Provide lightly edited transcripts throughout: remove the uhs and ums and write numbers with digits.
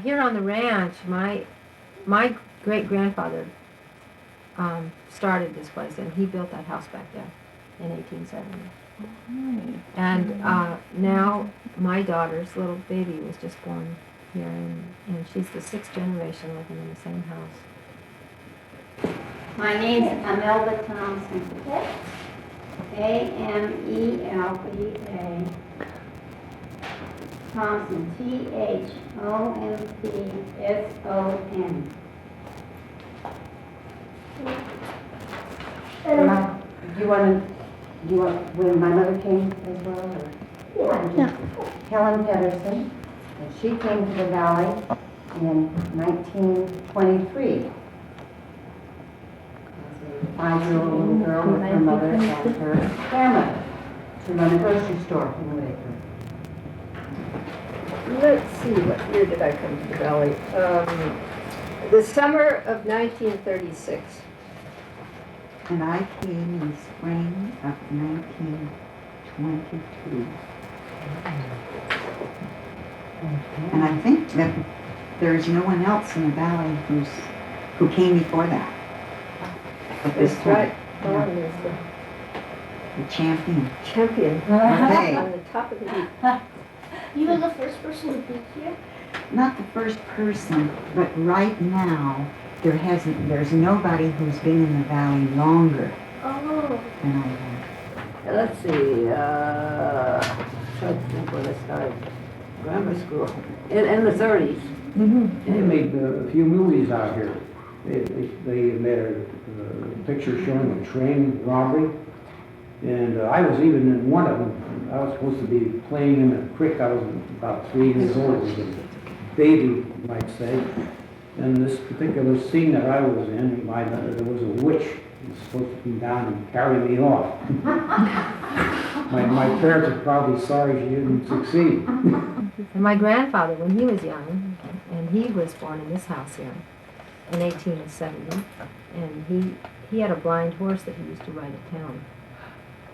here on the ranch, my great-grandfather started this place, and he built that house back there in 1870. And now my daughter's little baby was just born here, and she's the 6th generation living in the same house. My name's Amelda Thompson. A-M-E-L-B-A. Thompson. T-H-O-M-P-S-O-N. Do you want when my mother came as well? Or? Yeah. Helen Pedersen. And she came to the valley in 1923. As a 5-year-old little girl with her mother and her grandmother to run a grocery store in Whitaker. Let's see, what year did I come to the valley? The summer of 1936. And I came in spring of 1922. And I think that there is no one else in the valley who came before that. At this That's point. right. Dawn is The champion. the champion Okay. on the top of the heap. You were the first person to be here? Not the first person, but right now, there's nobody who's been in the valley longer Oh. than I have. Let's see, trying to think when I started grammar school, in the 30s. They made a few movies out here. They made a picture showing a train robbery, and I was even in one of them. I was supposed to be playing in a creek. I was about 3 years old. I was a baby, you might say. And this particular scene that I was in, there was a witch who was supposed to come down and carry me off. my parents are probably sorry she didn't succeed. And my grandfather, when he was young, and he was born in this house here in 1870, and he had a blind horse that he used to ride to town.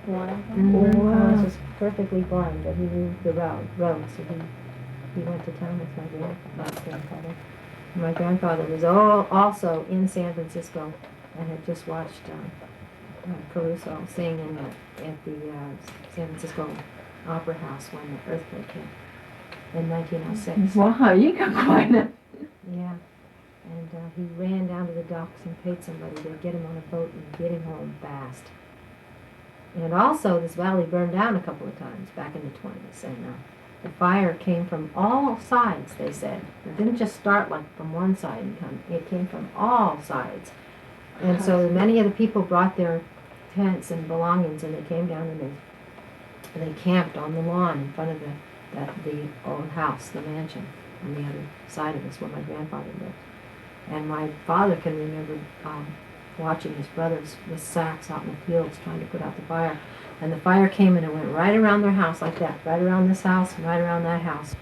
Wow. The horse was perfectly blind, but he knew the road, so he went to town with my grandfather. And my grandfather was also in San Francisco and had just watched Caruso sing at the San Francisco Opera House when the earthquake hit in 1906. Wow, you got quite a... Yeah, and he ran down to the docks and paid somebody to get him on a boat and get him home fast. And also, this valley burned down a couple of times back in the 20s, and the fire came from all sides, they said. It didn't just start like from one side and come, it came from all sides. And so many of the people brought their tents and belongings, and they came down and they camped on the lawn in front of the old house, the mansion, on the other side of us where my grandfather lived. And my father can remember watching his brothers with sacks out in the fields trying to put out the fire. And the fire came and it went right around their house like that, right around this house and right around that house.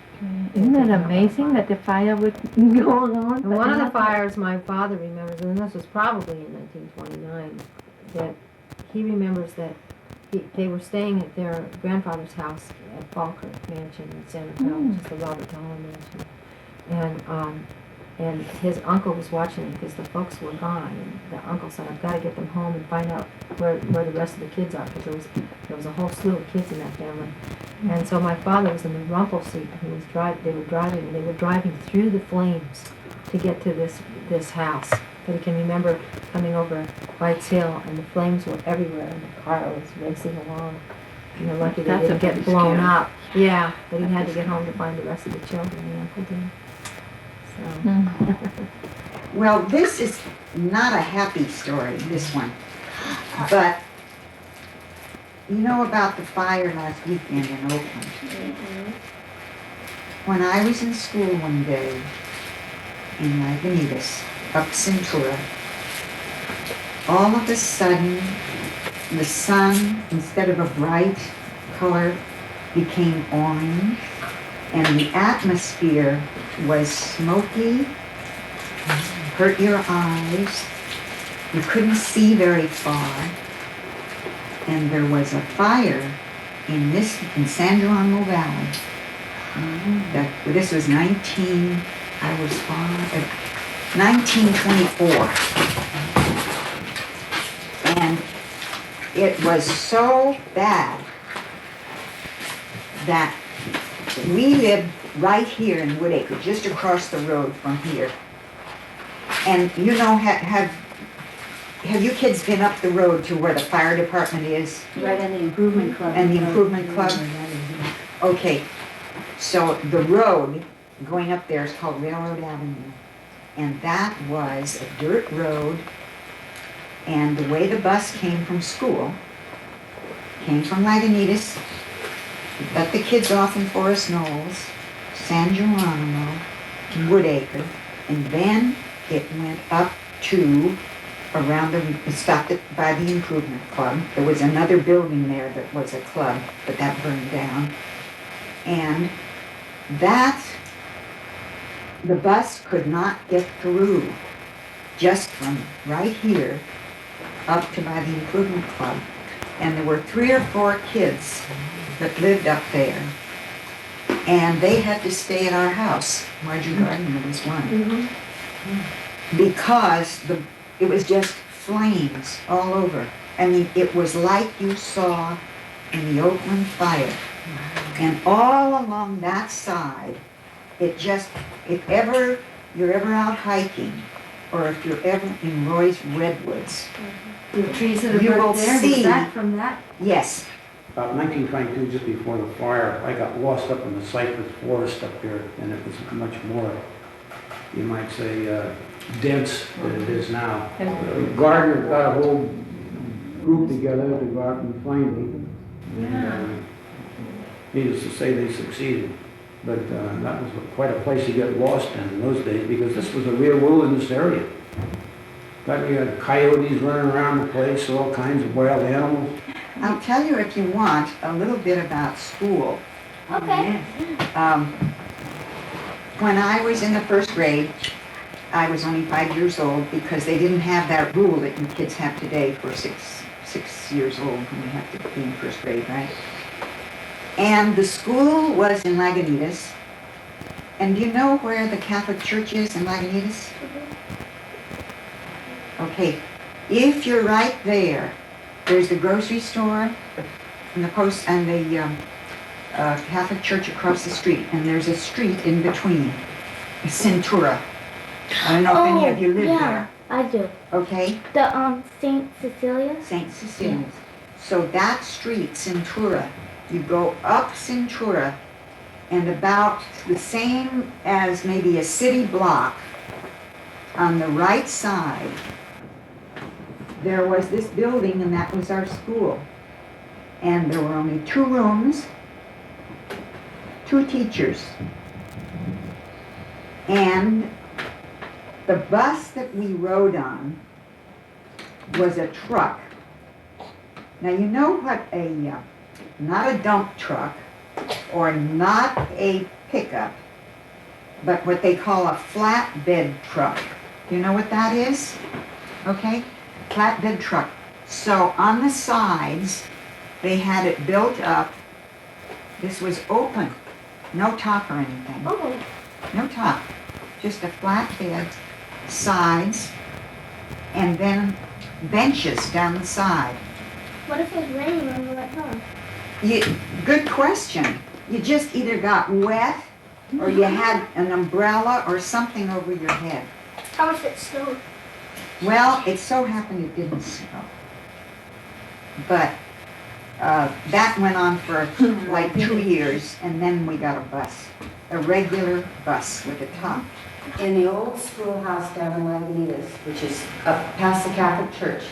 Isn't it amazing that the fire would go on? And one of the fires my father remembers, and this was probably in 1929, that he remembers that they were staying at their grandfather's house at Falkirk Mansion in San Rafael, which is the Robert Dollar Mansion. And his uncle was watching it because the folks were gone. And the uncle said, I've got to get them home and find out where the rest of the kids are, because there was a whole slew of kids in that family. And so my father was in the rumple seat. They were driving through the flames to get to this house. But he can remember coming over White's Hill, and the flames were everywhere, and the car was racing along. And they're lucky they didn't get blown up. Yeah, but he had to get home to find the rest of the children, the uncle did. So. Well, this is not a happy story, this one. But you know about the fire last weekend in Oakland. When I was in school one day in Lagunitas, up Centura, all of a sudden the sun, instead of a bright color, became orange, and the atmosphere was smoky, hurt your eyes, you couldn't see very far, and there was a fire in San Geronimo Valley. This was 19 I was born in 1924. And it was so bad that we lived right here in Woodacre, just across the road from here. And you know, have you kids been up the road to where the fire department is? Right in the improvement club. And the improvement club? Okay, so the road going up there is called Railroad Avenue. And that was a dirt road. And the way the bus came from school, came from Lagunitas, let the kids off in Forest Knolls, San Geronimo, Woodacre, and then it went up to around it stopped by the improvement club. There was another building there that was a club, but that burned down. And the bus could not get through just from right here up to by the improvement club. And there were 3 or 4 kids that lived up there. And they had to stay at our house. Marjorie Gardner was one. Because it was just flames all over. I mean, it was like you saw in the Oakland fire. And all along that side, it just, if you're ever out hiking, or if you're ever in Roy's Redwoods, The trees that You are will burnt there, see- was that from that? yes, About 1922, just before the fire, I got lost up in the cypress forest up there, and it was much more, you might say, dense than it is now. Gardner got a whole group together to go out and find me. And, needless to say, they succeeded. But that was quite a place to get lost in those days, because this was a real wilderness area. But we had coyotes running around the place, all kinds of wild animals. I'll tell you if you want a little bit about school. Okay. When I was in the first grade, I was only 5 years old because they didn't have that rule that you kids have today for six years old when you have to be in first grade, right? And the school was in Lagunitas. And do you know where the Catholic Church is in Lagunitas? Okay, if you're right there, there's the grocery store and the post and the Catholic Church across the street, and there's a street in between, Centura. I don't know if any of you live yeah, I do. there. Okay, The Saint Cecilia. St. Cecilia's. So that street, Centura, you go up Centura, and about the same as maybe a city block, on the right side, there was this building, and that was our school. And there were only 2 rooms, 2 teachers. And the bus that we rode on was a truck. Now you know what not a dump truck, or not a pickup, but what they call a flatbed truck. Do you know what that is? Okay? Flatbed truck. So on the sides, they had it built up. This was open, no top or anything. Oh, No top, just a flat bed, sides, and then benches down the side. what if it's raining when we went home? Good question. You just either got wet, or you had an umbrella or something over your head. How if it snowed? Well, it so happened it didn't snow. But that went on for like 2 years, and then we got a bus, a regular bus with a top. In the old schoolhouse down in Lagunitas, which is up past the Catholic Church,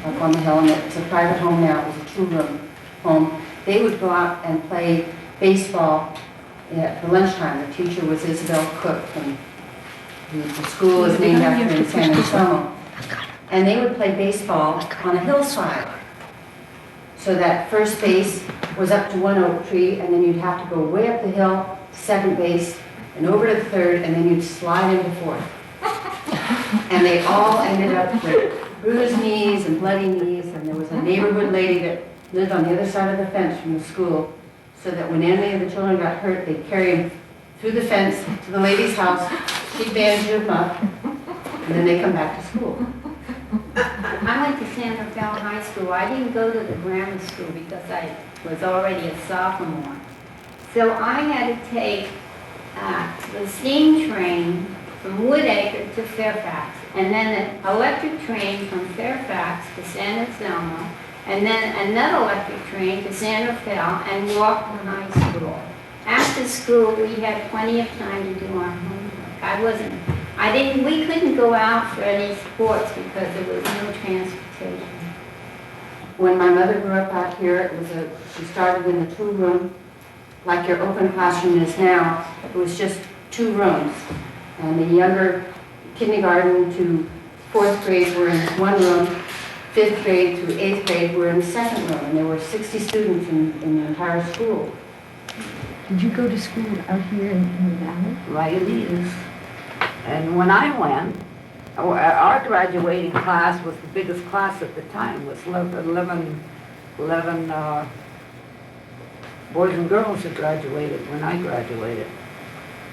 up on the hill, and it's a private home now, it was a 2-room home. They would go out and play baseball for lunchtime. The teacher was Isabel Cook, and the school is named after her in San Antonio. And they would play baseball on a hillside. So that first base was up to one oak tree, and then you'd have to go way up the hill to second base, and over to third, and then you'd slide into fourth. And they all ended up with bruised knees and bloody knees, and there was a neighborhood lady that lived on the other side of the fence from the school, so that when any of the children got hurt, they'd carry them through the fence to the lady's house, She bands them up, and then they come back to school. I went to Santa Fe High School. I didn't go to the grammar school because I was already a sophomore. So I had to take the steam train from Woodacre to Fairfax, and then an electric train from Fairfax to San Anselmo, and then another electric train to Santa Fe and walk to high school. After school, we had plenty of time to do our homework. We couldn't go out for any sports because there was no transportation. When my mother grew up out here, she started in the two-room, like your open classroom is now. It was just 2 rooms. And the younger kindergarten to 4th grade were in 1 room, 5th grade through 8th grade were in the 2nd room. And there were 60 students in the entire school. Did you go to school out here in the valley? Lagunitas. And when I went, our graduating class was the biggest class at the time, was 11 boys and girls that graduated when I graduated.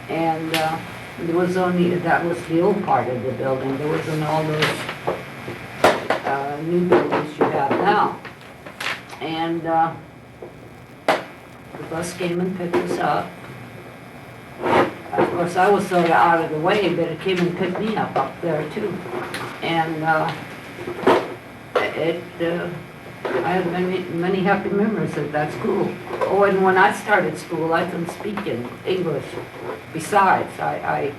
And there was only, that was the old part of the building. There wasn't all those new buildings you have now. And the bus came and picked us up. Of course, I was sort of out of the way, but it came and picked me up there too. And I have many happy memories of that school. Oh, and when I started school, I couldn't speak in English. Besides, I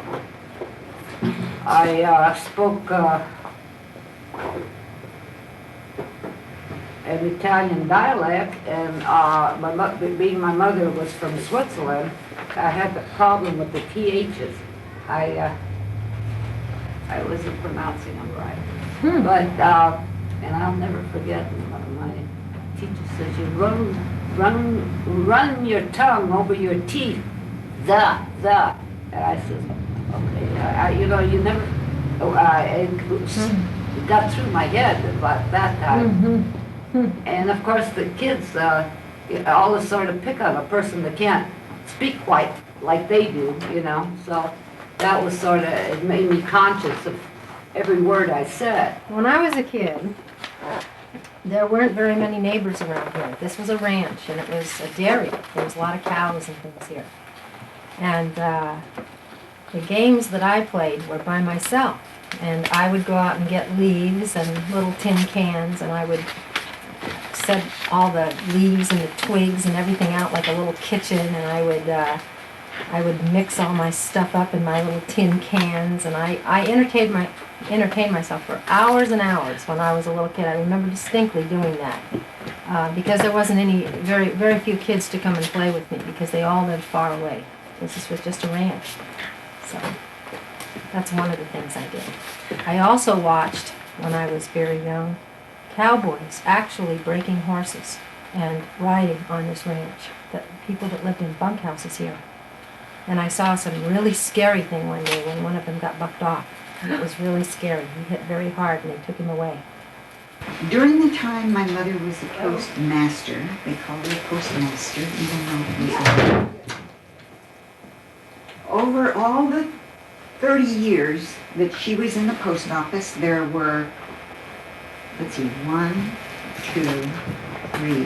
spoke an Italian dialect, and being my mother was from Switzerland, I had the problem with the THs. I wasn't pronouncing them right. But, and I'll never forget, one of my teachers says, you run your tongue over your teeth, the. And I said, okay, you never, it got through my head about that time. And of course the kids always sort of pick on a person that can't speak quite like they do, so that was sort of, it made me conscious of every word I said. When I was a kid, there weren't very many neighbors around here. This was a ranch, and it was a dairy. There was a lot of cows and things here. And the games that I played were by myself. And I would go out and get leaves and little tin cans, and I would set all the leaves and the twigs and everything out like a little kitchen, and I would mix all my stuff up in my little tin cans, and I entertained myself for hours and hours when I was a little kid. I remember distinctly doing that because there wasn't very few kids to come and play with me because they all lived far away. This was just a ranch. So that's one of the things I did. I also watched, when I was very young, cowboys actually breaking horses and riding on this ranch. The people that lived in bunkhouses here. And I saw some really scary thing one day when one of them got bucked off. And it was really scary. He hit very hard and they took him away. During the time my mother was a postmaster, they called her postmaster, even though it was over all the 30 years that she was in the post office, there were, let's see, 1, 2, 3,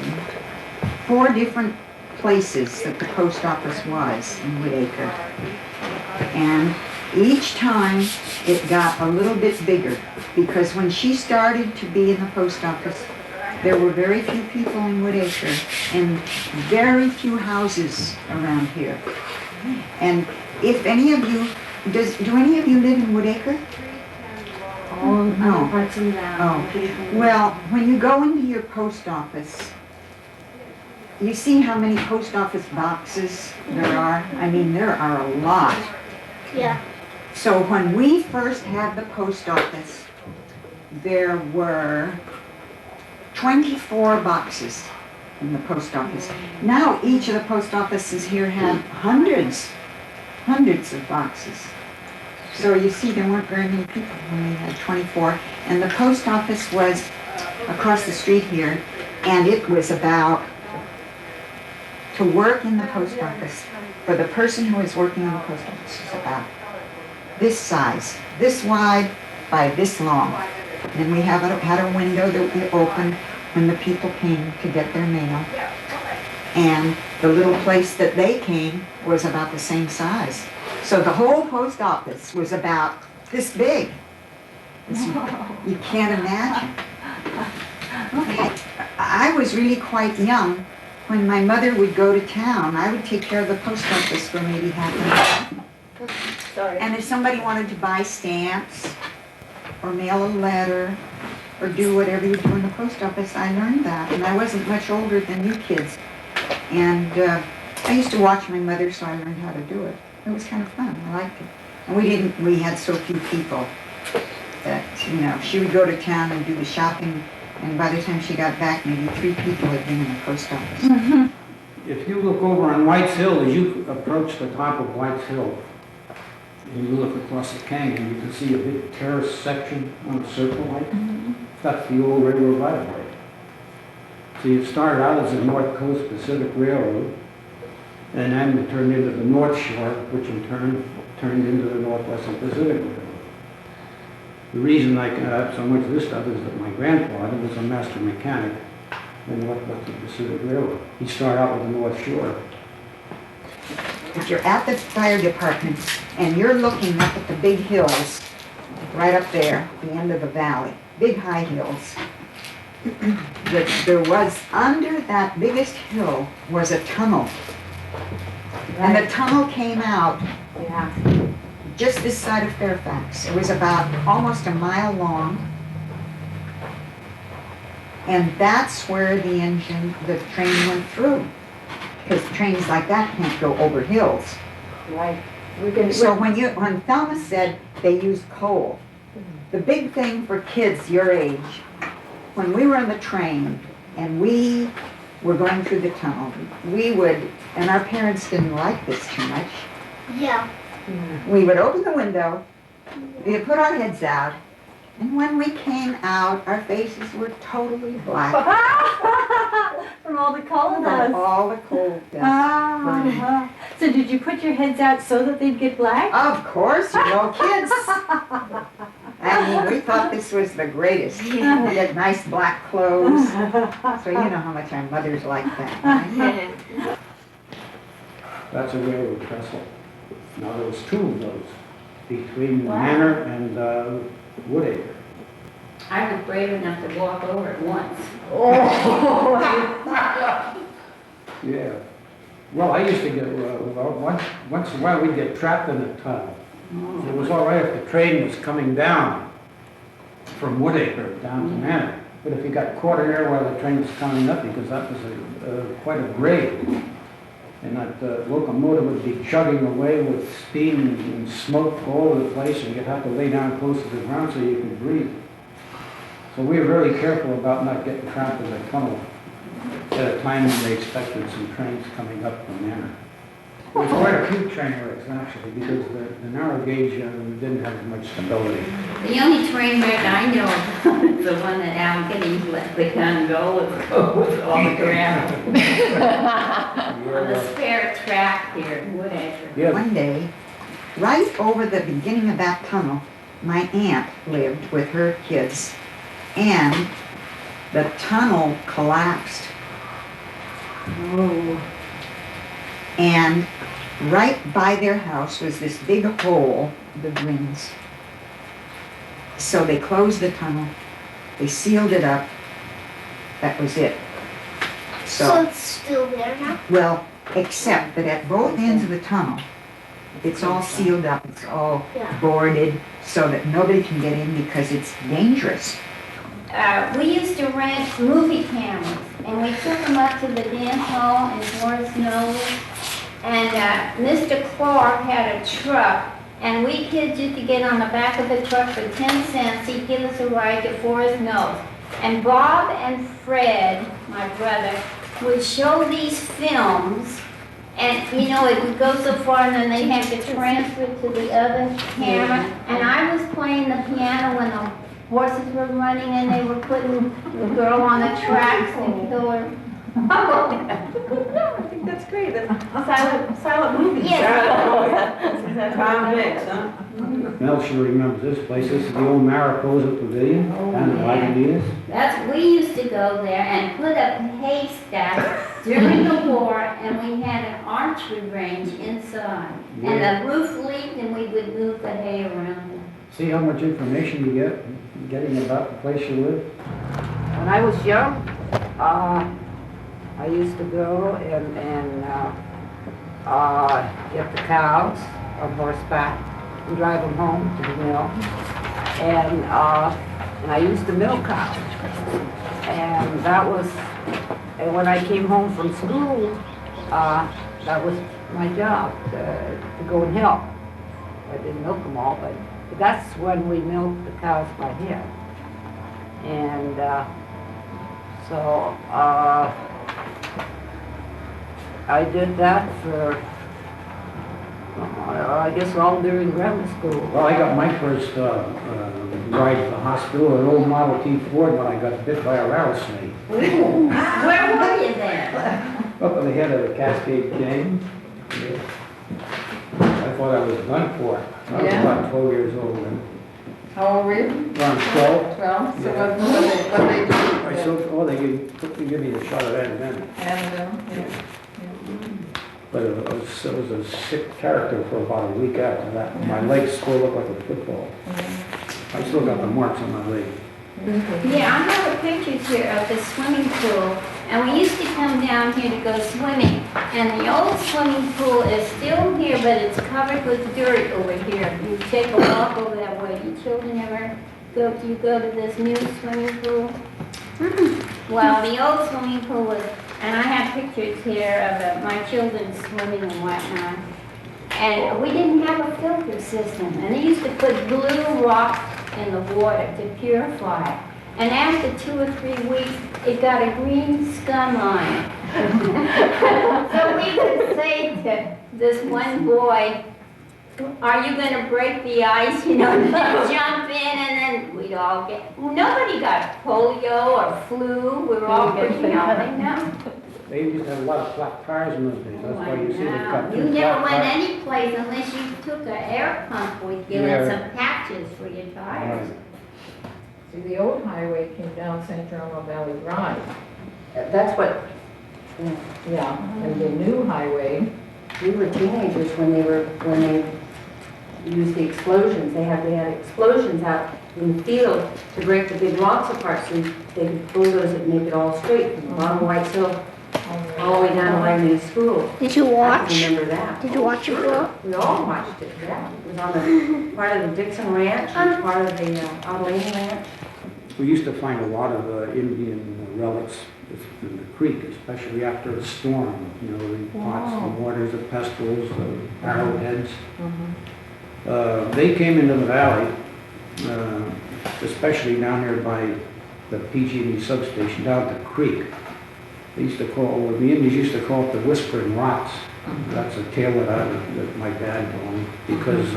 4 different places that the post office was in Woodacre. And each time it got a little bit bigger, because when she started to be in the post office, there were very few people in Woodacre and very few houses around here. And if any of you, do any of you live in Woodacre? Oh, parts of that. Oh, well, when you go into your post office, you see how many post office boxes there are? I mean, there are a lot. Yeah. So when we first had the post office, there were 24 boxes in the post office. Now each of the post offices here have hundreds of boxes. So you see there weren't very many people when we had 24. And the post office was across the street here, and it was about, to work in the post office, for the person who was working in the post office was about this size, this wide by this long. And we had a window that we opened when the people came to get their mail. And the little place that they came was about the same size. So the whole post office was about this big. You can't imagine. I was really quite young. When my mother would go to town, I would take care of the post office for maybe half an hour. Sorry. And if somebody wanted to buy stamps, or mail a letter, or do whatever you do in the post office, I learned that. And I wasn't much older than you kids. And I used to watch my mother, so I learned how to do it. It was kind of fun. I liked it. And we had so few people that, you know, she would go to town and do the shopping, and by the time she got back, maybe 3 people had been in the post office. If you look over on White's Hill, as you approach the top of White's Hill, and you look across the canyon, you can see a big terrace section on a circle like that's the old railroad right-of-way. So it started out as the North Coast Pacific Railroad, and then it turned into the North Shore, which in turn turned into the Northwestern Pacific Railroad. The reason I have so much of this stuff is that my grandfather was a master mechanic in the Northwestern Pacific Railroad. He started out with the North Shore. If you're at the fire department and you're looking up at the big hills, right up there, at the end of the valley, big high hills, there was, under that biggest hill was a tunnel. And the tunnel came out just this side of Fairfax. It was about almost a mile long. And that's where the train went through. Because trains like that can't go over hills. Right. So when Thelma said they used coal, the big thing for kids your age, when we were on the train and we were going through the tunnel, we would, and our parents didn't like this too much, Yeah. we would open the window, we would put our heads out, and when we came out, our faces were totally black From all the coal from dust. all the coal dust burning. So did you put your heads out so that they'd get black? Of course, you know, kids. I mean, we thought this was the greatest. We had nice black clothes. So you know how much our mothers like that, right? That's a railroad trestle. Now, there was 2 of those between Manor and Woodacre. I was brave enough to walk over it once. Yeah. Well, I used to get, once in a while, we'd get trapped in a tunnel. It was all right if the train was coming down from Woodacre down to Manor. But if you got caught in there while the train was coming up, because that was quite a grade, and that locomotive would be chugging away with steam and smoke all over the place, and you'd have to lay down close to the ground so you could breathe. So we were really careful about not getting trapped in the tunnel at a time when they expected some trains coming up from Manor. There was quite a few train wrecks, actually, because the narrow gauge didn't have as much stability. The only train wreck I know of is the one that Allegheny let the gun go with all the gravel. On the spare track here in Woodacre. Yeah, One day, right over the beginning of that tunnel, my aunt lived with her kids, and the tunnel collapsed. Oh. And right by their house was this big hole, the Grins. So they closed the tunnel, they sealed it up, that was it. So it's still there now? Well, except that at both ends of the tunnel, it's all sealed up, it's all Yeah. boarded so that nobody can get in because it's dangerous. We used to rent movie cameras, and we took them up to the dance hall in Forest Mills. And Mr. Clark had a truck, and we kids used to get on the back of the truck for 10 cents. He'd give us a ride to Forest Mills. And Bob and Fred, my brother, would show these films, and you know, it would go so far, and then they'd have to transfer it to the other camera. And I was playing the piano when the horses were running, and they were putting the girl on the tracks and kill her. I think that's great. That's silent movie. Yes. Tom Mix, huh? Mel sure remembers this place. This is the old Mariposa Pavilion, Oh, down in yeah. Lagunitas. We used to go there and put up haystack during the war, and we had an archery range inside. And the roof leaked, and we would move the hay around it. See how much information you get getting about the place you live? When I was young, I used to go and get the cows on horseback and drive them home to the mill. And I used to milk cows. And that was, and when I came home from school, that was my job, to go and help. I didn't milk them all, but that's when we milked the cows by hand. And so I did that for, I guess, all during grammar school. Well, I got my first ride to the hospital, an old Model T Ford, when I got bit by a rattlesnake. Where were you then? Up on the head of the Cascade Canyon. Yeah. I thought I was done for. I was about 12 years old then. How old were you? Around 12. 12? So Yeah. what they do? I still, oh, they give me a shot of that then. Yeah. But it was a sick character for about a week after that. My legs still look like a football. I still got the marks on my leg. Yeah, I have a picture here of the swimming pool, and we used to come down here to go swimming. And the old swimming pool is still here, but it's covered with dirt over here. You take a walk over that way. You children ever go to this new swimming pool? Well, the old swimming pool was, and I have pictures here of my children swimming and whatnot. And we didn't have a filter system, and they used to put blue rock in the water to purify it. And after 2 or 3 weeks, it got a green scum on it. So we would say to this one boy, are you gonna break the ice, you know, and jump in, and then we'd all get, nobody got polio or flu, we were all pretty healthy now. They used to have a lot of flat tires in those days. That's why you see they've got You two never flat went tires. any place unless you took an air pump with you Yeah. and some patches for your tires. See, the old highway came down San Geronimo Valley Drive. That's what, Yeah. And the new highway, we were teenagers when they used the explosions. They had explosions out in the field to break the big rocks apart so they could bulldoze it and make it all straight from the bottom of White Hill all the way down to Laguna School. Did you I watch? can remember that. Did you watch it grow? We all watched it, yeah. It was on the part of the Dixon Ranch and part of the Adeline Ranch. We used to find a lot of Indian relics in the creek, especially after a storm. You know, the pots, the mortars, the pestles, the arrowheads. They came into the valley, especially down there by the PG&E substation, down at the creek. They used to call, the Indians used to call it the Whispering Rocks. That's a tale that my dad told me, because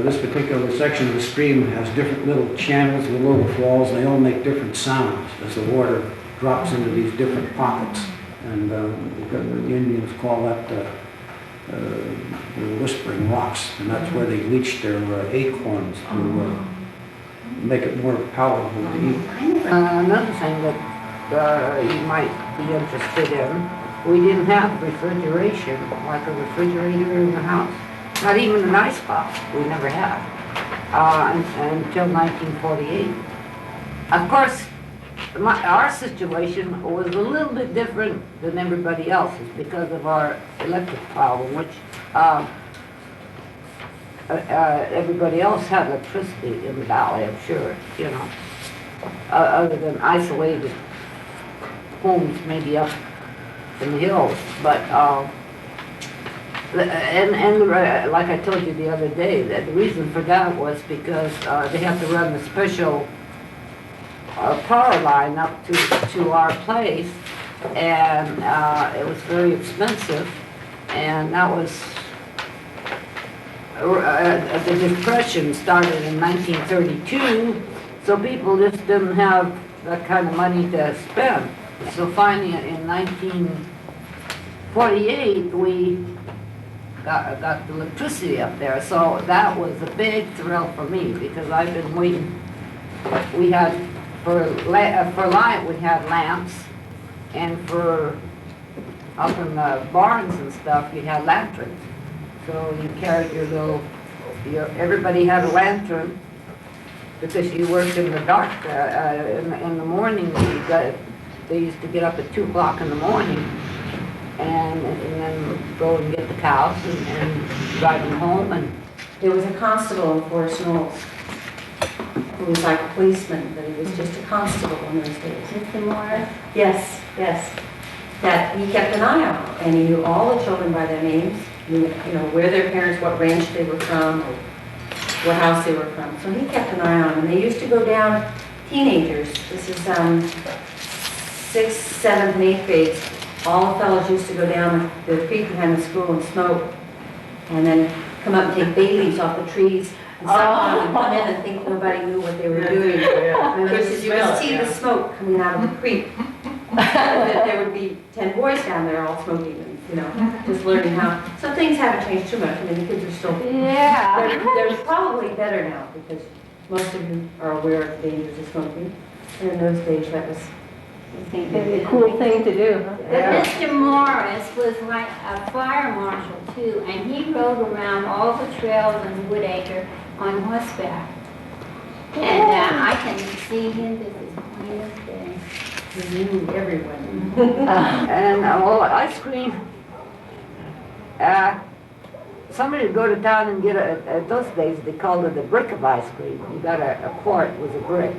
this particular section of the stream has different little channels with little falls, and they all make different sounds as the water drops into these different pockets. And the Indians call that the Whispering Rocks, and that's where they leach their acorns to make it more palatable to eat. Another thing that you might be interested in, we didn't have refrigeration, like a refrigerator in the house. Not even an ice box, we never had, until 1948. Of course, our situation was a little bit different than everybody else's because of our electric problem, which everybody else had electricity in the valley, I'm sure, you know, other than isolated homes maybe up in the hills. But like I told you the other day, that the reason for that was because they have to run the special power line up to our place, and it was very expensive, and that was the Depression started in 1932, so people just didn't have that kind of money to spend. So finally in 1948 we got the electricity up there. So that was a big thrill for me because I've been waiting. We had, for light, we had lamps, and for up in the barns and stuff, you had lanterns. So you carried everybody had a lantern because you worked in the dark. In the morning, they used to get up at 2 o'clock in the morning and then go and get the cows and drive them home. And There was a constable in Forest Knolls who was like a policeman, but he was just a constable in those days. Mr. Morris? Yes, yes. That he kept an eye on, and he knew all the children by their names, knew, where their parents, what ranch they were from, or what house they were from. So he kept an eye on them. They used to go down, teenagers, this is 6th, 7th, and 8th grades, all the fellows used to go down the creek behind the school and smoke, and then come up and take bay leaves off the trees, and stop and come in and think nobody knew what they were doing. And you could see the smoke coming out of the creek. That there would be 10 boys down there all smoking and, just learning how. Some things haven't changed too much. I mean, the kids are still, they're probably better now because most of you are aware of the dangers of smoking. And in those days, that was A cool thing to do, huh? But Mr. Morris was like a fire marshal too, and he rode around all the trails in Woodacre on horseback. And I can see him this is plain as day. he knew everyone. and well, ice cream. Somebody would go to town and get at those days they called it a brick of ice cream. You got a quart was a brick.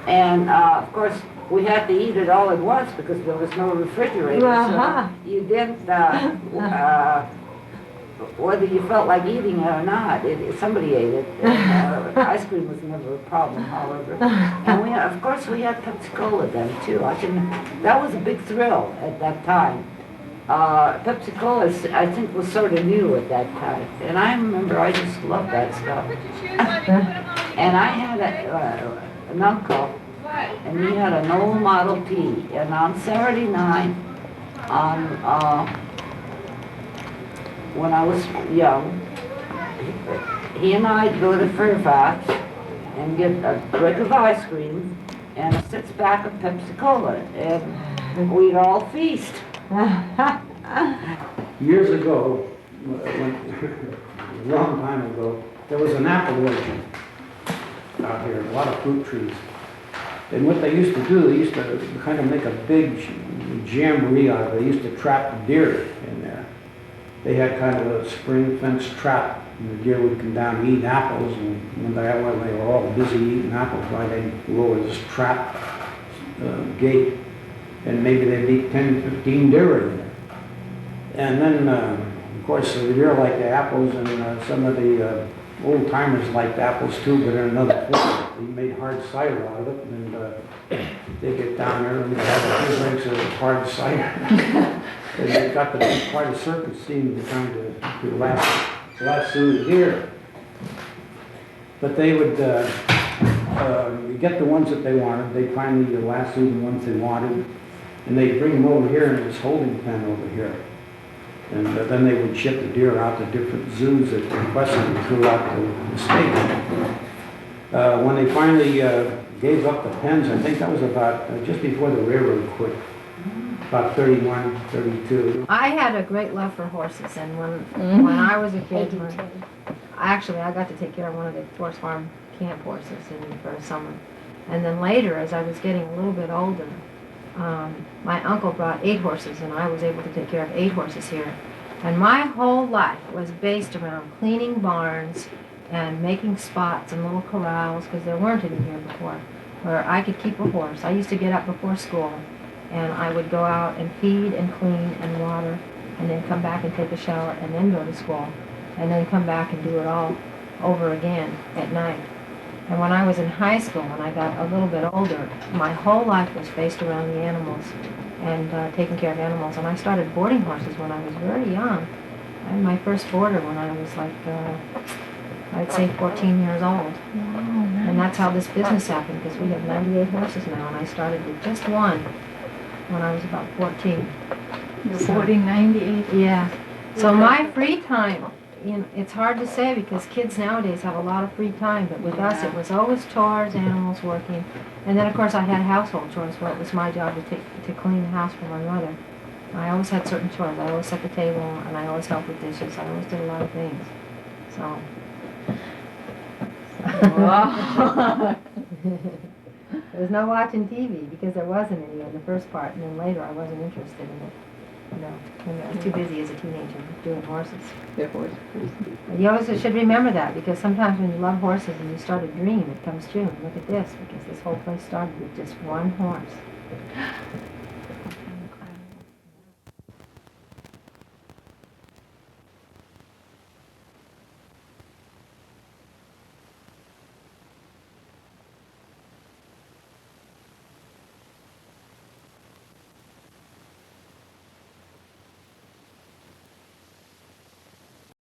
And of course, we had to eat it all at once because there was no refrigerator. Uh-huh. So you didn't, whether you felt like eating it or not, somebody ate it. And, ice cream was never a problem, however. And of course, we had Pepsi Cola then too. That was a big thrill at that time. Pepsi Cola, I think, was sort of new at that time. And I remember I just loved that stuff. And I had an uncle, and he had an old Model T. And on Saturday night, when I was young, he and I'd go to Fairfax and get a brick of ice cream and a 6-pack of Pepsi Cola, and we'd all feast. Years ago, a long time ago, there was an apple orchard out here, a lot of fruit trees. And what they used to do, they used to kind of make a big jamboree out of it. They used to trap deer in there. They had kind of a spring fence trap, and the deer would come down and eat apples, and when they were all busy eating apples, they'd lower this trap gate, and maybe they'd eat 10, 15 deer in there. And then, of course, the deer liked the apples, and some of the old timers liked apples too, but in another form. They made hard cider out of it, and they get down there and they have a few drinks of hard cider. And they got to be quite a circus scene trying to lasso the deer. But they would get the ones that they wanted. They'd finally lasso the ones they wanted, and they'd bring them over here in this holding pen over here. And then they would ship the deer out to different zoos that requested them throughout the state. When they finally gave up the pens, I think that was about just before the railroad quit, about 31, 32. I had a great love for horses, and when I was a kid, I got to take care of one of the Forest Farm camp horses for a summer. And then later, as I was getting a little bit older, my uncle brought 8 horses, and I was able to take care of 8 horses here. And my whole life was based around cleaning barns and making spots and little corrals, because there weren't any here before, where I could keep a horse. I used to get up before school, and I would go out and feed and clean and water, and then come back and take a shower, and then go to school, and then come back and do it all over again at night. And when I was in high school, when I got a little bit older, my whole life was based around the animals and taking care of animals. And I started boarding horses when I was very young. I had my first boarder when I was like, I'd say 14 years old. And that's how this business happened, because we have 98 horses now, and I started with just one when I was about 14. You're boarding 98? Yeah. So my free time, you know, it's hard to say because kids nowadays have a lot of free time, but with us, it was always chores, animals, working. And then, of course, I had household chores where it was my job to clean the house for my mother. I always had certain chores. I always set the table, and I always helped with dishes. I always did a lot of things. So. There was no watching TV because there wasn't any in the first part, and then later I wasn't interested in it. You know, and I was too busy as a teenager doing horses. And you always should remember that because sometimes when you love horses and you start a dream, it comes true. And look at this, because this whole place started with just one horse.